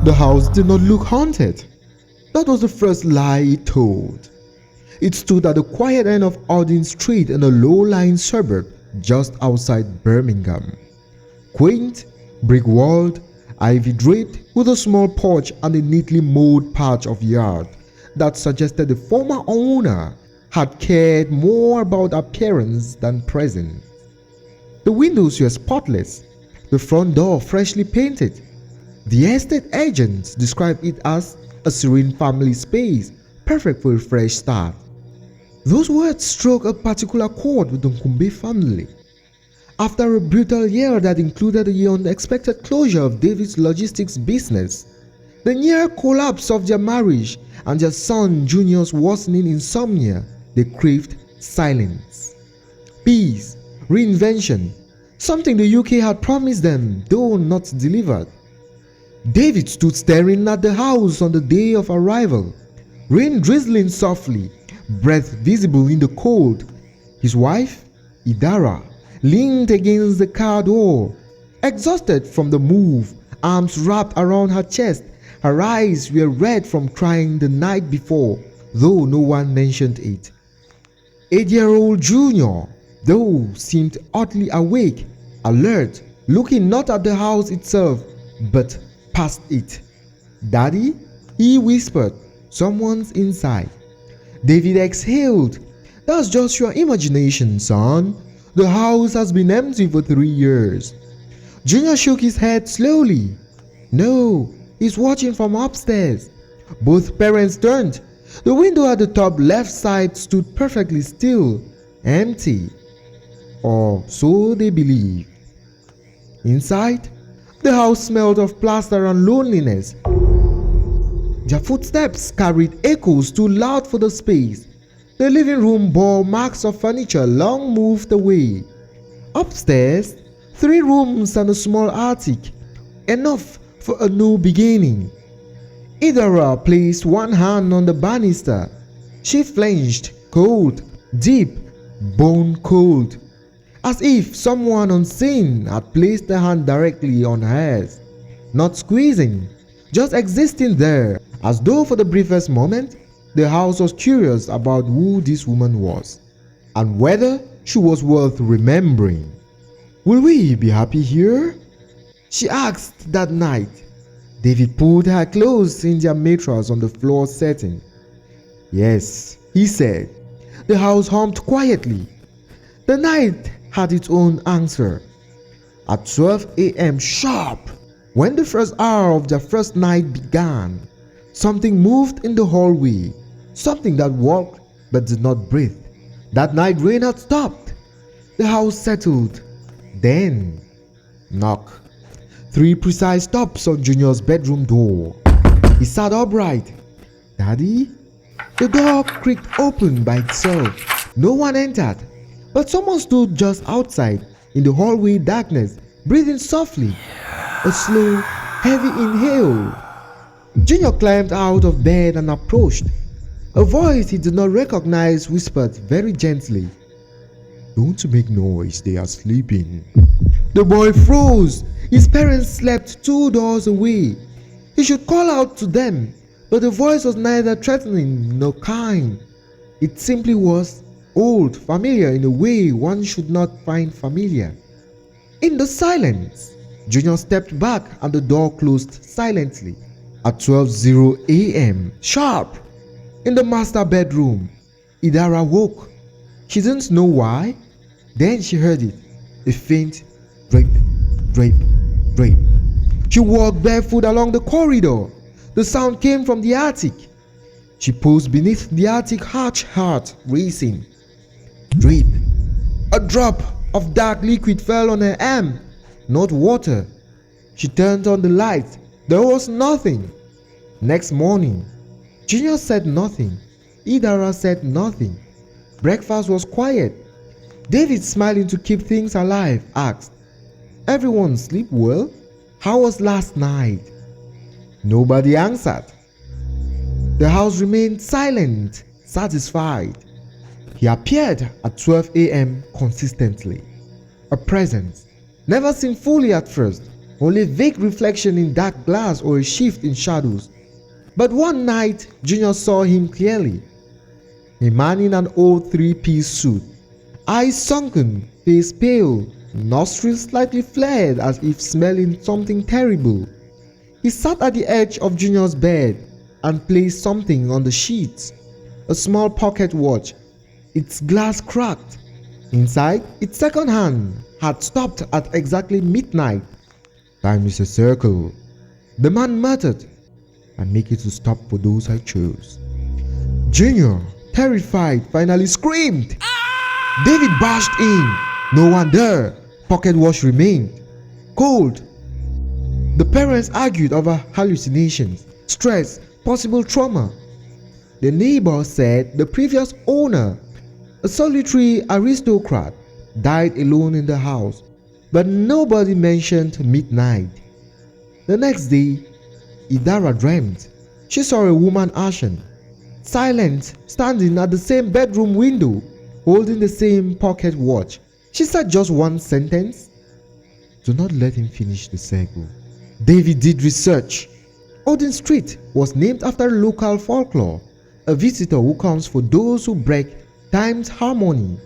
The house did not look haunted. That was the first lie he told. It stood at the quiet end of Audin Street in a low-lying suburb just outside Birmingham. Quaint, brick-walled, ivy-draped, with a small porch and a neatly mowed patch of yard that suggested the former owner had cared more about appearance than presence. The windows were spotless, the front door freshly painted. The estate agents described it as a serene family space, perfect for a fresh start. Those words struck a particular chord with the Nkumbe family. After a brutal year that included the unexpected closure of David's logistics business, the near collapse of their marriage, and their son Junior's worsening insomnia, they craved silence, peace, reinvention, something the UK had promised them, though not delivered. David stood staring at the house on the day of arrival, rain drizzling softly, breath visible in the cold. His wife, Idara, leaned against the car door, exhausted from the move, arms wrapped around her chest. Her eyes were red from crying the night before, though no one mentioned it. 8-year-old Junior, though, seemed oddly awake, alert, looking not at the house itself, but past it. "Daddy?" he whispered. "Someone's inside." David exhaled. "That's just your imagination, son. The house has been empty for 3 years." Junior shook his head slowly. "No, he's watching from upstairs." Both parents turned. The window at the top left side stood perfectly still, empty. Or so they believed. Inside, the house smelled of plaster and loneliness. Their footsteps carried echoes too loud for the space. The living room bore marks of furniture long moved away. Upstairs, 3 rooms and a small attic, enough for a new beginning. Idara placed one hand on the banister. She flinched, cold, deep, bone cold, as if someone unseen had placed a hand directly on hers, not squeezing, just existing there, as though for the briefest moment the house was curious about who this woman was, and whether she was worth remembering. "Will we be happy here?" she asked that night. David pulled her clothes in their mattress on the floor setting. "Yes," he said. The house hummed quietly. The night had its own answer. At 12 a.m. sharp, when the first hour of their first night began, something moved in the hallway, something that walked but did not breathe. That night rain had stopped. The house settled. Then, knock. 3 precise taps on Junior's bedroom door. He sat upright. "Daddy?" The door creaked open by itself. No one entered, but someone stood just outside in the hallway darkness, breathing softly. A slow, heavy inhale. Junior climbed out of bed and approached. A voice he did not recognize whispered very gently, "Don't make noise, they are sleeping." The boy froze. His parents slept 2 doors away. He should call out to them, but the voice was neither threatening nor kind. It simply was old, familiar in a way one should not find familiar. In the silence, Junior stepped back and the door closed silently. At 12:00 a.m. sharp, in the master bedroom, Idara woke. She didn't know why. Then she heard it, a faint drape, drape, drape. She walked barefoot along the corridor. The sound came from the attic. She paused beneath the attic hatch, heart racing. Drape. A drop of dark liquid fell on her arm, not water. She turned on the light. There was nothing. Next morning, Junior said nothing. Idara said nothing. Breakfast was quiet. David, smiling to keep things alive, asked, "Everyone sleep well? How was last night?" Nobody answered. The house remained silent, satisfied. He appeared at 12 a.m. consistently. A presence, never seen fully at first, only vague reflection in dark glass or a shift in shadows. But one night, Junior saw him clearly. A man in an old three-piece suit, eyes sunken, face pale, nostrils slightly flared as if smelling something terrible. He sat at the edge of Junior's bed and placed something on the sheets. A small pocket watch, its glass cracked. Inside, its second hand had stopped at exactly midnight. "Time is a circle," the man muttered. "I make it to stop for those I chose." Junior, terrified, finally screamed. David barged in. No one there. Pocket watch remained. Cold. The parents argued over hallucinations, stress, possible trauma. The neighbor said the previous owner, a solitary aristocrat, died alone in the house, but nobody mentioned midnight. The next day, Idara dreamt. She saw a woman ashen, silent, standing at the same bedroom window, holding the same pocket watch. She said just one sentence: "Do not let him finish the circle." David did research. Odin Street was named after local folklore, a visitor who comes for those who break time's harmony.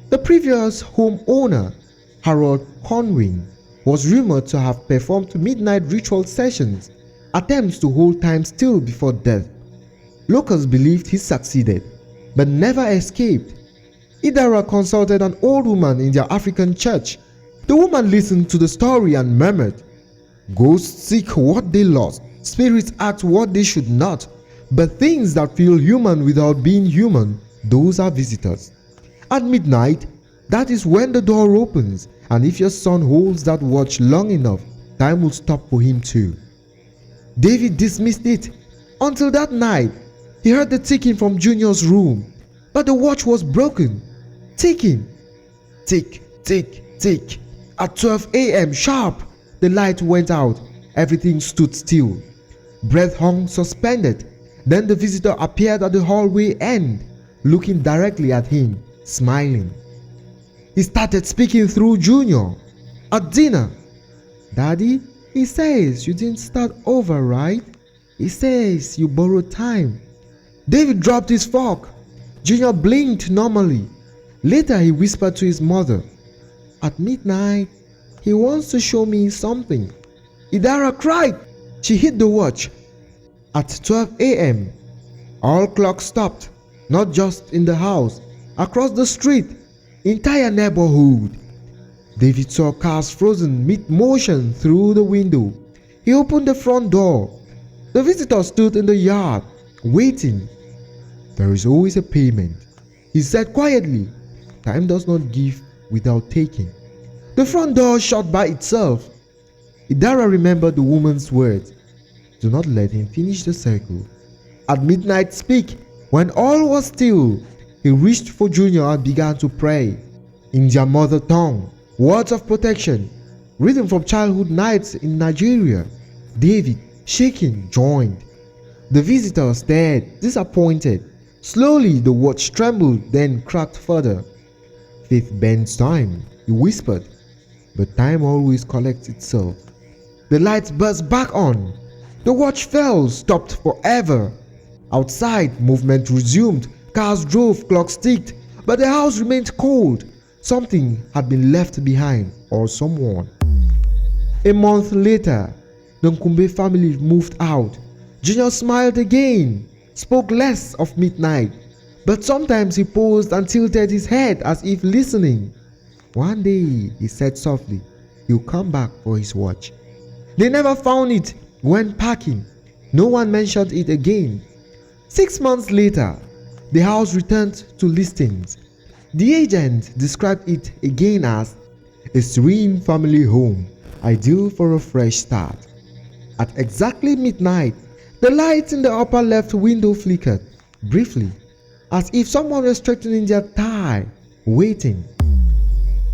The previous homeowner, Harold Conway, was rumored to have performed midnight ritual sessions, attempts to hold time still before death. Locals believed he succeeded, but never escaped. Idara consulted an old woman in their African church. The woman listened to the story and murmured, "Ghosts seek what they lost, spirits act what they should not, but things that feel human without being human, those are visitors. At midnight, that is when the door opens, and if your son holds that watch long enough, time will stop for him too." David dismissed it until that night. He heard the ticking from Junior's room, but the watch was broken. Ticking. Tick, tick, tick. At 12 a.m. sharp, the light went out. Everything stood still. Breath hung suspended. Then the visitor appeared at the hallway end, looking directly at him, smiling. He started speaking through Junior. At dinner, "Daddy, he says you didn't start over, right? He says you borrowed time." David dropped his fork. Junior blinked normally. Later he whispered to his mother, "At midnight, he wants to show me something." Idara cried. She hit the watch. At 12 a.m., all clocks stopped, not just in the house, across the street, entire neighborhood. David saw cars frozen mid-motion through the window. He opened the front door. The visitor stood in the yard, waiting. "There is always a payment," he said quietly. "Time does not give without taking." The front door shut by itself. Idara remembered the woman's words. "Do not let him finish the circle." At midnight speak, when all was still, he reached for Junior and began to pray. In their mother tongue, words of protection, written from childhood nights in Nigeria. David, shaking, joined. The visitor stared, disappointed. Slowly the watch trembled, then cracked further. "Faith bends time," he whispered, "but time always collects itself." The lights burst back on. The watch fell, stopped forever. Outside, movement resumed. Cars drove, clocks ticked, but the house remained cold. Something had been left behind, or someone. A month later, the Nkumbe family moved out. Junior smiled again, spoke less of midnight, but sometimes he paused and tilted his head as if listening. "One day," he said softly, "he'll come back for his watch." They never found it when packing. No one mentioned it again. 6 months later, the house returned to listings. The agent described it again as a serene family home, ideal for a fresh start. At exactly midnight, the light in the upper left window flickered, briefly, as if someone was straightening their tie, waiting.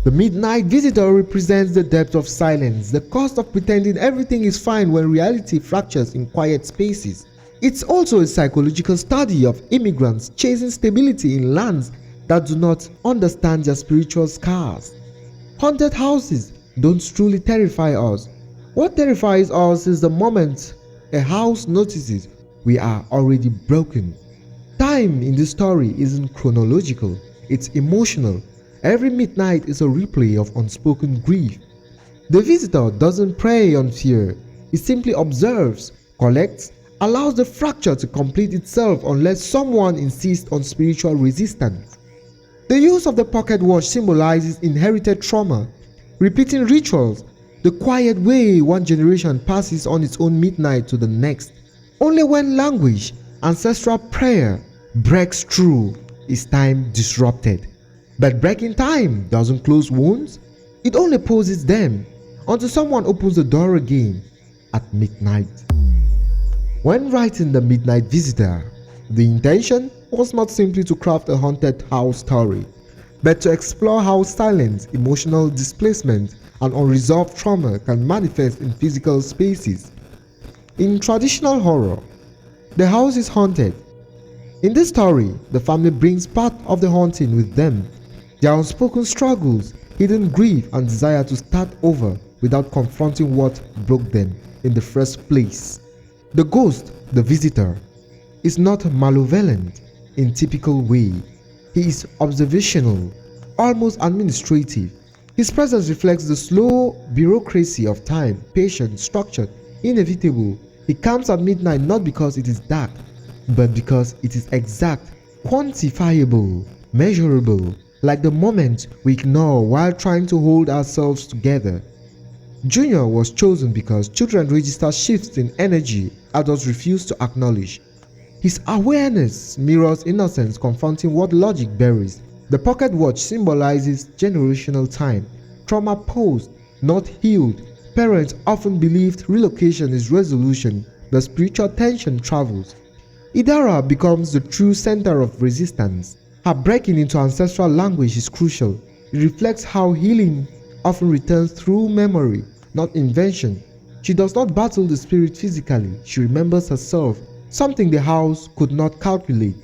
The midnight visitor represents the depth of silence, the cost of pretending everything is fine when reality fractures in quiet spaces. It's also a psychological study of immigrants chasing stability in lands that do not understand their spiritual scars. Haunted houses don't truly terrify us. What terrifies us is the moment a house notices we are already broken. Time in this story isn't chronological, it's emotional. Every midnight is a replay of unspoken grief. The visitor doesn't prey on fear, he simply observes, collects, allows the fracture to complete itself unless someone insists on spiritual resistance. The use of the pocket watch symbolizes inherited trauma, repeating rituals, the quiet way one generation passes on its own midnight to the next. Only when language, ancestral prayer, breaks through is time disrupted. But breaking time doesn't close wounds, it only poses them until someone opens the door again at midnight. When writing The Midnight Visitor, the intention was not simply to craft a haunted house story, but to explore how silence, emotional displacement, and unresolved trauma can manifest in physical spaces. In traditional horror, the house is haunted. In this story, the family brings part of the haunting with them, their unspoken struggles, hidden grief, and desire to start over without confronting what broke them in the first place. The ghost, the visitor, is not malevolent in typical way. He is observational, almost administrative. His presence reflects the slow bureaucracy of time, patient, structured, inevitable. He comes at midnight not because it is dark, but because it is exact, quantifiable, measurable, like the moment we ignore while trying to hold ourselves together. Junior was chosen because children register shifts in energy adults refuse to acknowledge. His awareness mirrors innocence confronting what logic buries. The pocket watch symbolizes generational time, trauma posed, not healed. Parents often believed relocation is resolution, but spiritual tension travels. Idara becomes the true center of resistance. Her breaking into ancestral language is crucial. It reflects how healing often returns through memory, not invention. She does not battle the spirit physically, she remembers herself, something the house could not calculate.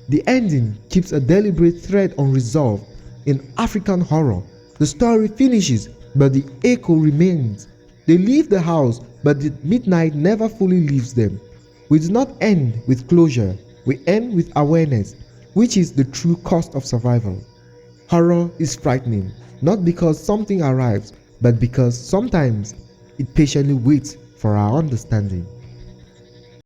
The ending keeps a deliberate thread unresolved. In African horror, the story finishes but the echo remains. They leave the house but the midnight never fully leaves them. We do not end with closure, we end with awareness, which is the true cost of survival. Horror is frightening, not because something arrives, but because sometimes it patiently waits for our understanding.